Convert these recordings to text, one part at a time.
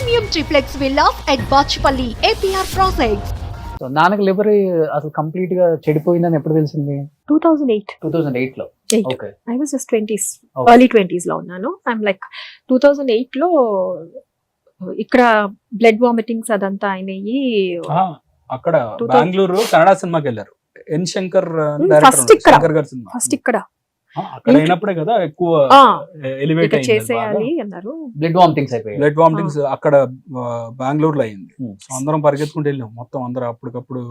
Premium triplex villas at Bachpalli, APR Projects. So నాన్నకి liver అసలు complete గా చెడిపోయిందని ఎప్పుడు తెలిసింది? 2008 2008 లో. Okay. I was just 20s, Okay. early 20s లో ఉన్నాను. I'm like 2008 లో ఇక్కడ బ్లడ్ వామిటింగ్స్ అదంతా అయినాయి. అక్కడ 2000 బెంగళూరు కన్నడ సినిమాకి వెళ్ళారు. ఎన్ శంకర్ first ఇక్కడ. శంకర్ గారి సినిమా ఫస్ట్ ఇక్కడ అక్కడ అయినప్పుడే కదా ఎక్కువ ఎలివేట్ ఇక్కడ అయింది. చేసేయాలి అన్నారు. బ్లడ్ వామిటింగ్స్ అయిపోయాయి. బ్లడ్ వామిటింగ్స్ అక్కడ బెంగళూరులో అయింది. Hmm. సో అందరం పరిగెత్తుకుంటూ వెళ్ళాం మొత్తం అందరూ అప్పటికప్పుడు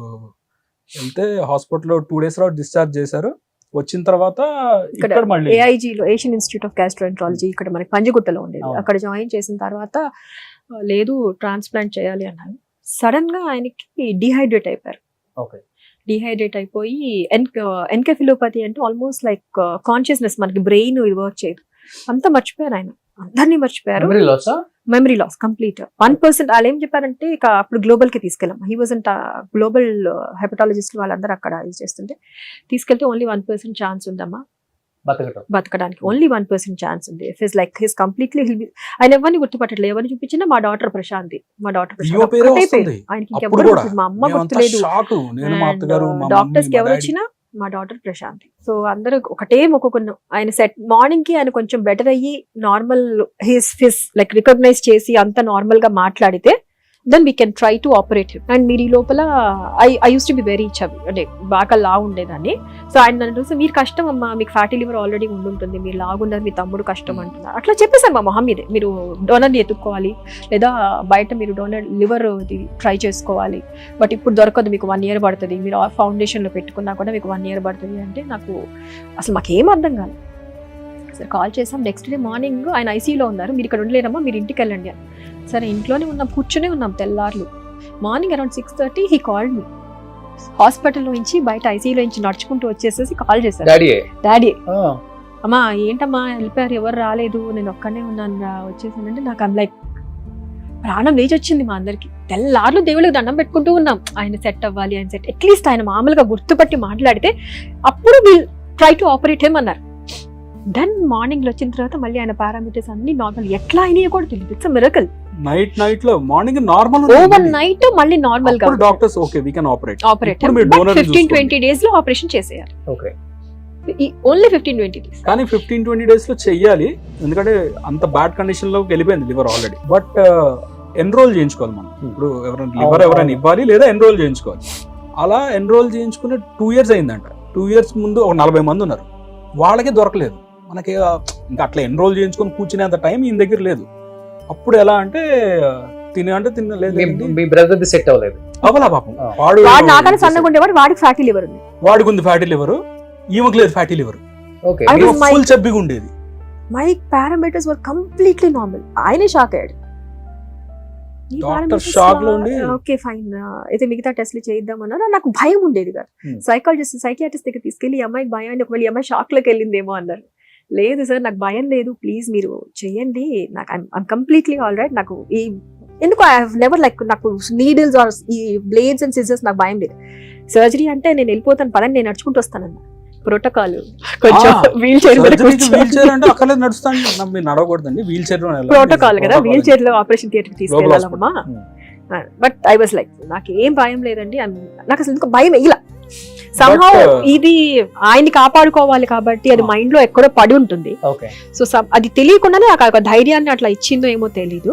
వెళ్తే హాస్పిటల్లో 2 days డిశ్చార్జ్ చేశారు. వచ్చిన తర్వాత ఇక్కడ ఇక్కడ మళ్ళీ AIG లో ఏషియన్ ఇన్స్టిట్యూట్ ఆఫ్ గ్యాస్ట్రోఎంట్రాలజీ ఇక్కడ మనకి పంజగుట్టలో ఉండేది. అవును. అక్కడ జాయిన్ చేసిన తర్వాత లేదు ట్రాన్స్ప్లాంట్ చేయాలి అన్నారు. సడన్ గా ఆయనకి డిహైడ్రేట్ అయిపోయారు. ఓకే. డిహైడ్రేట్ అయిపోయి ఎన్కెఫిలోపతి అంటే ఆల్మోస్ట్ లైక్ కాన్షియస్నెస్, మనకి బ్రెయిన్ ఇది వర్క్ చేయదు, అంతా మర్చిపోయారు. ఆయన అందరినీ మర్చిపోయారు. మెమరీ లాసా? Memory loss complete. 1% వాళ్ళు ఏం చెప్పారంటే ఇక అప్పుడు గ్లోబల్ కి తీసుకెళ్ళాం. హీ వాజ్ అంట గ్లోబల్ హెపటాలజిస్ట్ వాళ్ళందరూ అక్కడ ఇది చేస్తుంటే తీసుకెళ్తే ఓన్లీ 1% ఛాన్స్ ఉందమ్మా బతకడానికి. ఓన్లీ 1% ఛాన్స్ ఉంది. If is like his completely ఆయన ఎవరిని గుర్తుపట్టలేదు. ఎవరిని చూపించినా మా డాటర్ ప్రశాంతి, మా డాటర్ అయ్యో పేరే వస్తుంది. ఆయనకి అప్పుడు ఇంకెవ్వరు కూడా గుర్తు- మా అమ్మ మేమంతా గుర్తులేదు. షాక్. నేను మా అత్తగారు మా డాక్టర్స్ కి మమ్మీ, మా ఎవరు డాడీ. వచ్చినా మా డాటర్ ప్రశాంతి. సో అందరూ ఒకటే మొక్కుకున్నాం. ఆయన సెట్ మార్నింగ్ కి ఆయన కొంచెం బెటర్ అయ్యి నార్మల్ హిస్ లైక్ రికగ్నైజ్ చేసి అంత నార్మల్ గా మాట్లాడితే then we can try to operate him. And మీరు ఈ లోపల I used to be very చవి, అంటే బాగా లా ఉండేదాన్ని. సో ఆయన నన్ను చూసి మీరు కష్టం అమ్మా, మీకు ఫ్యాటీ లివర్ ఆల్రెడీ ఉండుంటుంది, మీరు లాగున్నారు, మీ తమ్ముడు కష్టం అంటున్నారు. అట్లా చెప్పేశారు మా మొహం మీదే. మీరు డోనర్ని ఎత్తుక్కోవాలి, లేదా బయట మీరు డోనర్ లివర్ ట్రై చేసుకోవాలి, బట్ ఇప్పుడు దొరకదు, మీకు 1 year పడుతుంది, మీరు ఫౌండేషన్లో పెట్టుకున్నా కూడా మీకు 1 year పడుతుంది అంటే నాకు అసలు మాకేం అర్థం కాదు. సరే కాల్ చేసాం. నెక్స్ట్ డే మార్నింగ్ ఆయన ఐసీయూలో ఉన్నారు. మీరు ఇక్కడ ఉండలేరమ్మా, మీరు ఇంటికి వెళ్ళండి అని. సరే ఇంట్లోనే ఉన్నాం, కూర్చునే ఉన్నాం తెల్లార్లు. Morning around 6:30 he called me. Hospital నుంచి బయట ఐసీయూలో నుంచి నడుచుకుంటూ వచ్చేసేసి కాల్ చేశారు. డాడీ అమ్మా ఏంటమ్మా వెళ్ళిపోయారు, ఎవరు రాలేదు, నేను ఒక్కనే ఉన్నాను వచ్చేసానంటే నాకు లైక్ ప్రాణం లేచి వచ్చింది మా అందరికి. తెల్లార్లు దేవుళ్ళకి దండం పెట్టుకుంటూ ఉన్నాం, ఆయన సెట్ అవ్వాలి, ఆయన సెట్ అట్లీస్ట్ ఆయన మామూలుగా గుర్తుపట్టి మాట్లాడితే అప్పుడు will try to operate him అన్నారు. దెన్ మార్నింగ్ వచ్చిన తర్వాత మళ్ళీ ఆయన పారామీటర్స్ అన్ని నార్మల్. ఎట్లా అయినాయో కూడా తెలియదు. It's miracle. నైట్ లో మార్నింగ్ నార్మల్ ఓవర్ నైట్ మళ్ళీ నార్మల్ గా doctors okay we can operate. Operate 15-20 days లో ఆపరేషన్ చేసేయాలి. ఓకే. Only 15-20 days. కానీ 15-20 days లో చెయ్యాలి, ఎందుకంటే అంత బ్యాడ్ కండిషన్ లోకి వెళ్ళిపోయింది లివర్ ఆల్రెడీ. బట్ ఎన్రోల్ చేయించుకోవాలి మనం. ఇప్పుడు ఎవరైనా ఇవ్వాలి లేదా ఎన్రోల్ చేయించుకోవాలి. అలా ఎన్రోల్ చేయించుకుని 2 years అయిందంట. 2 years ముందు ఒక 40 మంది ఉన్నారు, వాళ్ళకే దొరకలేదు. మనకి ఇంకా అట్లా ఎన్రోల్ చేయించుకొని కూర్చునేంత టైం ఈయన దగ్గర లేదు. అప్పుడు ఎలా అంటే తినలేదు. మీ బ్రదర్ ది సెట్ అవ్వలేదు. అవలా పాపం వాడు నాకన్నా సన్నగా ఉండేవాడు, వాడికి ఫ్యాటీ లివర్ ఉంది. వాడికి ఉంది ఫ్యాటీ లివర్, ఈమెకు లేదు ఫ్యాటీ లివర్. ఓకే. ఫుల్ చబ్బిగా ఉండేది. My parameters were completely normal. ఆయనే షాక్ అయ్యాడు. డాక్టర్ షాక్ లో ఉండి ఓకే ఫైన్ అయితే మిగతా టెస్ట్లు చేద్దామన్నారు. నాకు భయం ఉండేది కాదు. సైకియాట్రిస్ట్ దగ్గర తీసుకెళ్లి ఈ అమ్మాయికి భయం, ఒకవేళ ఈ అమ్మాయి షాక్ లోకి వెళ్ళిందేమో అన్నారు. లేదు సార్ నాకు భయం లేదు, ప్లీజ్ మీరు చెయ్యండి, నాకు ఐమ్ కంప్లీట్లీ ఆల్ రైట్. నాకు ఈ ఎందుకు ఐ హావ్ నెవర్ లైక్ నాకు నీడిల్స్ ఆర్ ఈ బ్లేడ్స్ అండ్ సిజర్స్ నాకు భయం లేదు. సర్జరీ అంటే నేను వెళ్ళిపోతాను పదండి, నేను నడుచుకుంటూ వస్తానన్న. ప్రోటోకాల్ కొంచెం వీల్ చైర్ అంటే అక్కడ నడుస్తాను, మీరు నడవకూడదండి, వీల్ చైర్ ప్రోటోకాల్ కదా, వీల్ చైర్ లో ఆపరేషన్ థియేటర్ తీసుకెళ్ళాలమ్మా. బట్ ఐ వాస్ లైక్ నాకు ఏం భయం లేదండి, నాకు అసలు ఎందుకు భయం ఇలా సంహౌ ఇది ఆయన్ని కాపాడుకోవాలి కాబట్టి అది మైండ్ లో ఎక్కడో పడి ఉంటుంది. సో అది తెలియకుండానే నాకు ధైర్యాన్ని అట్లా ఇచ్చిందో ఏమో తెలీదు.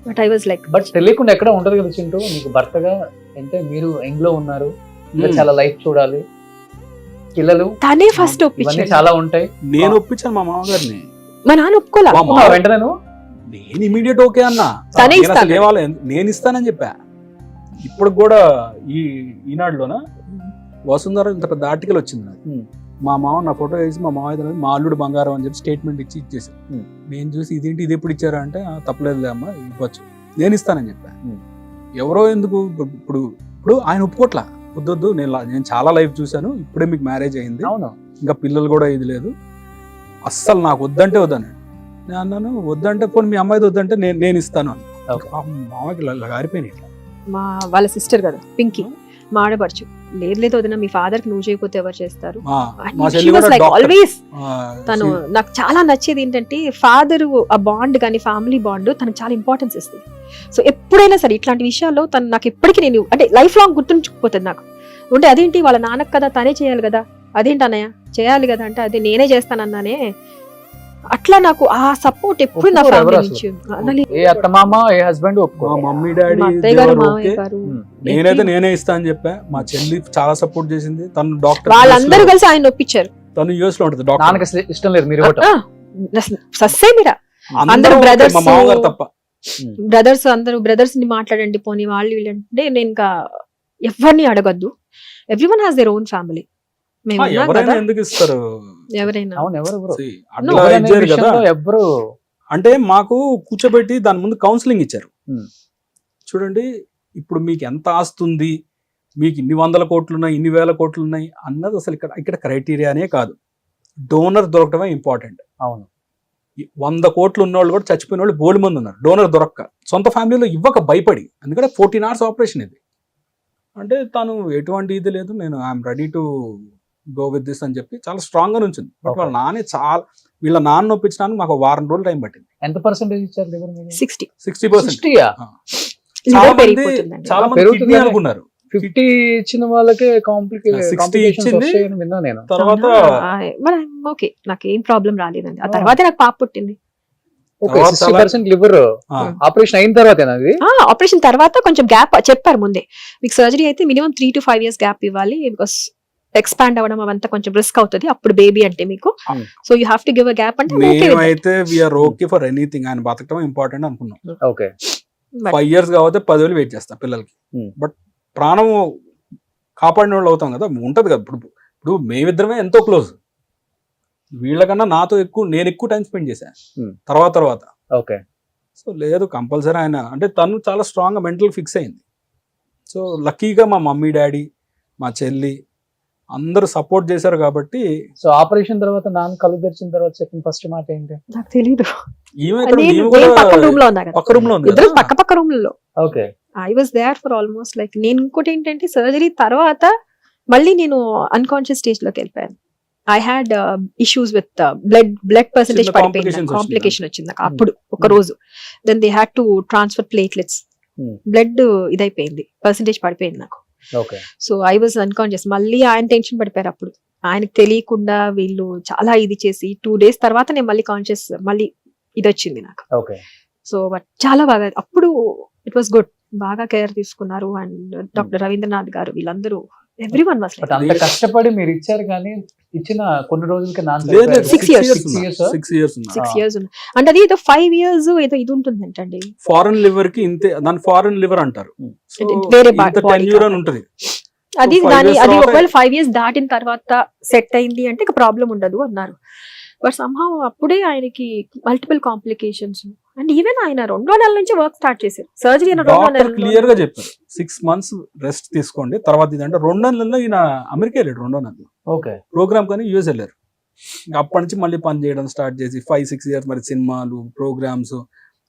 But I was like but తెలియకుండా ఎక్కడ ఉంటది కదా చింటూ, మీకు భర్తగా అంటే మీరు యంగ్ లో ఉన్నారు, చాలా లైఫ్ చూడాలి, పిల్లలు తనే ఫస్ట్ ఒప్పించాడు. చాలా ఉంటాయి. నేను ఒప్పించాను మా మామగారిని, మా నాన్న ఒప్పుకోలే. వెంటనే నేను ఇమీడియట్ ఓకే అన్నా, నేను ఇస్తానని చెప్పా. ఇప్పుడు కూడా ఈనాడులోనా వసుంధర ఇంత పెద్ద ఆర్టికల్ వచ్చింది. మా మామ నా ఫోటో వేసి మా మామ మా అల్లుడు బంగారం అని చెప్పి స్టేట్మెంట్ ఇచ్చేసి నేను చూసి ఇదేంటి ఇది ఎప్పుడు ఇచ్చారా అంటే తప్పలేదులే అమ్మా ఇవ్వచ్చు, నేను ఇస్తానని చెప్పా. ఎవరో ఎందుకు ఇప్పుడు ఆయన ఒప్పుకోట్లా, వద్దొద్దు నేను చాలా లైఫ్ చూశాను, ఇప్పుడే మీకు మ్యారేజ్ అయింది, ఇంకా పిల్లలు కూడా ఇది లేదు, అస్సలు నాకు వద్దంటే వద్దన్నాడు. నేను అన్నాను వద్దంటే పోనీ మీ అమ్మాయిది వద్దంటే నేను ఇస్తాను అని. మామకి గారిపోయినాయి. మా వాళ్ళ సిస్టర్ కదా పింకీ, మా ఆడపడుచు లేదు వదిన మీ ఫాదర్ కి నువ్వు చేయకపోతే ఎవరు చేస్తారు. మా చెల్లి కూడా లైక్ doctor. ఆల్వేస్ ఆ, తను నాకు చాలా నచ్చేది ఏంటంటే ఫాదర్ ఆ బాండ్ కానీ ఫ్యామిలీ బాండ్ తనకు చాలా ఇంపార్టెన్స్ ఇస్తుంది. సో ఎప్పుడైనా సరే ఇట్లాంటి విషయాల్లో తను నాకు ఎప్పటికీ నేను అంటే లైఫ్ లాంగ్ గుర్తుంచుకుపోతుంది నాకు. అంటే అదేంటి వాళ్ళ నాన్నకు కదా తనే చేయాలి కదా, అదేంటి అన్నయ్య చేయాలి కదా అంటే అదే నేనే చేస్తానన్నానే. అట్లా నాకు ఆ సపోర్ట్ ఎప్పుడు నా ఒప్పుకోరు ఫ్యామిలీ ఎవరు నుంచి ఏ అత్తమామ ఏ హస్బెండ్ మా ఒప్పుకో. మమ్మీ డాడీ మా అత్తయ్య గారు ఓకే. మామయ్య గారు నేనే ఇస్తా అని చెప్పా. మా చెల్లి చాలా సపోర్ట్ చేసింది. తను డాక్టర్, వాళ్ళందరూ కలిసి ఆయన ఒప్పించారు. తను యుఎస్ లో ఉంటుంది నాన్నకి డాక్టర్. అసలు ఇష్టం లేదు మీరు ఇవ్వటం. సస్సే మీరా అందరూ అందరూ brothers. మా మామగారు తప్ప. బ్రదర్స్ ని మాట్లాడండి పోనీ వాళ్ళు వీళ్ళు అంటే నేను ఇంకా ఎవరిని అడగద్దు. Everyone has their own family. మేము ఉన్నాం ఎవరైనా కదా, ఎందుకు ఇస్తారు? ఎవరైనా అవును ఎవరు See, No, అట్లా ఎవరనే ఇచ్చారు కదా. విషయంలో ఎవ్వరు అంటే మాకు కూర్చోబెట్టి దాని ముందు కౌన్సిలింగ్ ఇచ్చారు. Hmm. చూడండి ఇప్పుడు మీకు ఎంత ఆస్తుంది, మీకు ఇన్ని 100 కోట్లు ఉన్నాయి, ఇన్ని 1000 కోట్లు ఉన్నాయి అన్నది అసలు ఇక్కడ క్రైటీరియానే కాదు. డోనర్ దొరకడమే ఇంపార్టెంట్. అవును 100 కోట్లు ఉన్నవాళ్ళు కూడా చచ్చిపోయిన వాళ్ళు బోల్డ్ మంది ఉన్నారు డోనర్ దొరక్క. సొంత ఫ్యామిలీలో ఇవ్వక భయపడి, ఎందుకంటే 14 hours ఆపరేషన్ ఇది. అంటే తను ఎటువంటి ఇది లేదు, నేను I'm ready to go with this అని చెప్పి చాలా స్ట్రాంగ్ గా ఉంచింది. బట్ వాళ్ళ నాన్నే చాలా వీళ్ళ నాన్న ఒప్పించడానికి మాకు 1 వారం రోజులు టైం పట్టింది. ఎంత పర్సెంటేజ్ ఇచ్చారు లివర్ మీద? 60%. 60యా? చాలా లివర్ మంది పెరిగిపోతుందండి. చాలా మంది పెరుగుతుంది కిడ్నీ కానీ అనుకున్నారు. 50 ఇచ్చిన వాళ్ళకే 60 కాంప్లికేషన్స్ ఇచ్చింది. వస్తాయని విన్నా నేను. తర్వాత ఓకే నాకు ఏం ప్రాబ్లం రాలేదండి. ఆ తర్వాతే నాకు పాప పుట్టింది. ఓకే తర్వాత 60% లివర్ ఆ, ఆపరేషన్ అయిన తర్వాతేనా అది? ఆపరేషన్ తర్వాత కొంచెం గ్యాప్ చెప్పారు ముందే. మీకు సర్జరీ అయితే మినిమం 3 to 5 years గ్యాప్ ఇవ్వాలి. బికాస్ ఎక్స్పాండ్ అవ్వడం అవంతా కొంచెం రిస్క్ అవుతుంది అప్పుడు బేబీ అంటే మీకు. Hmm. So you have to give a gap అంటే I'm okay with that. మేమైతే వీఆర్ ఓకే ఫర్ ఎనీథింగ్. ఆయన బతకడం ఇంపార్టెంట్ అనుకున్నాం. ఓకే But 5 years కాకపోతే 10,000 వెయిట్ చేస్తాం పిల్లలకి. Hmm. బట్ ప్రాణం కాపాడిన వాళ్ళు అవుతాం కదా, ఉంటది కదా. ఇప్పుడు మేమిద్దరమే ఎంతో క్లోజ్. వీళ్ళకన్నా నాతో నేను ఎక్కువ టైం స్పెండ్ చేశాను Hmm. తర్వాత. ఓకే సో లేదు కంపల్సరీ ఆయన అంటే తను చాలా స్ట్రాంగ్ గా మెంటల్ ఫిక్స్ అయింది. సో లక్కీగా మా మమ్మీ డాడీ మా చెల్లి అందరూ సపోర్ట్ చేశారు కాబట్టి. సో ఆపరేషన్ తర్వాత నాన్న కళ్ళు తెరిచిన తర్వాత చెప్పిన ఫస్ట్ మాట ఏంటి? నాకు తెలీదు. ఈమె ఇక్కడ నేను మేము కూడా పక్క రూమ్ లో ఉన్నా కదా, పక్క రూమ్ లో ఉంది ఇద్దరు కదా. పక్క రూమ్ లో. Okay I was there for almost like నేను ఇంకోటి ఏంటంటే సర్జరీ తర్వాత మళ్ళీ నేను అన్కాన్షియస్ స్టేజ్ లోకి వెళ్ళిపోయాను. I had issues with blood percentage చిన్న పడిపోయింది, complications కాంప్లికేషన్ వచ్చింది నాకు అప్పుడు ఒక రోజు. Then they had to transfer platelets, Hmm. Blood ఇదైపోయింది, పర్సెంటేజ్ పడిపోయింది నాకు. Okay so I was unconscious. మళ్ళీ ఆయన టెన్షన్ పడిపోయారు అప్పుడు. ఆయనకు తెలియకుండా వీళ్ళు చాలా ఇది చేసి 2 days తర్వాత నేను మళ్ళీ కాన్షియస్ మళ్ళీ ఇది వచ్చింది నాకు. ఓకే సో బట్ చాలా బాగా అప్పుడు ఇట్ వాస్ గుడ్. బాగా కేర్ తీసుకున్నారు. అండ్ డాక్టర్ రవీంద్రనాథ్ గారు వీళ్ళందరూ ఎవ్రీవన్ వాస్ బట్ అంత కష్టపడి మీరు ఇచ్చారు కానీ ఇచ్చిన కొన్ని రోజులకి నాన్న లేదు, చనిపోయారు. 6 years. 6 years 6 years ఉంది. అంటే అది ఏదో 5 years ఏదో ఇది ఉంటుందంటండి. ఫారెన్ లివర్ కి ఇంతే, దాని ఫారెన్ లివర్ అంటారు. So, వేరే ఇంత body tenure అని కాబట్టి. ఉంటది. అది 5 దాని years అది తర్వాత- ఒకవేళ 5 years దాటిన తర్వాత సెట్ అయింది అంటే ఇక ప్రాబ్లం ఉండదు అన్నారు. బట్ సంహౌ అప్పుడే ఆయనకి మల్టిపుల్ కాంప్లికేషన్స్. అండ్ ఈవెన్ ఆయన 2వ నెల నుంచి వర్క్ స్టార్ట్ చేశారు. సర్జరీ అయిన 2వ డాక్టర్ క్లియర్ నెల గా చెప్పారు 6 months రెస్ట్ తీసుకోండి, తర్వాత ఇదంటే 2వ నెలలో ఈయన అమెరికా వెళ్ళాడు. 2వ నెలలో ఓకే ప్రోగ్రామ్ కానీ యూఎస్ వెళ్ళారు. ఇంకా అప్పటి నుంచి మళ్ళీ పని చేయడం స్టార్ట్ చేసి 5-6 years మరి సినిమాలు, ప్రోగ్రామ్స్,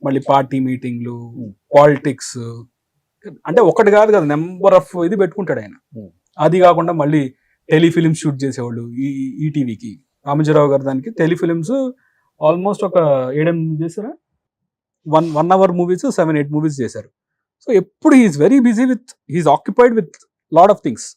మళ్ళీ పార్టీ మీటింగ్లు, పాలిటిక్స్, అంటే ఒకటి కాదు కదా, నెంబర్ ఆఫ్ ఇది పెట్టుకుంటాడు ఆయన. అది కాకుండా మళ్ళీ టెలిఫిలిమ్స్ షూట్ చేసేవాళ్ళు ఈటీవీకి. రామజీరావు గారు దానికి టెలిఫిలిమ్స్ ఆల్మోస్ట్ ఒక 7-8 చేశారా, 1 hour మూవీస్ 7-8 movies చేశారు. సో ఎప్పుడు he's very busy with, he's occupied with lot of things.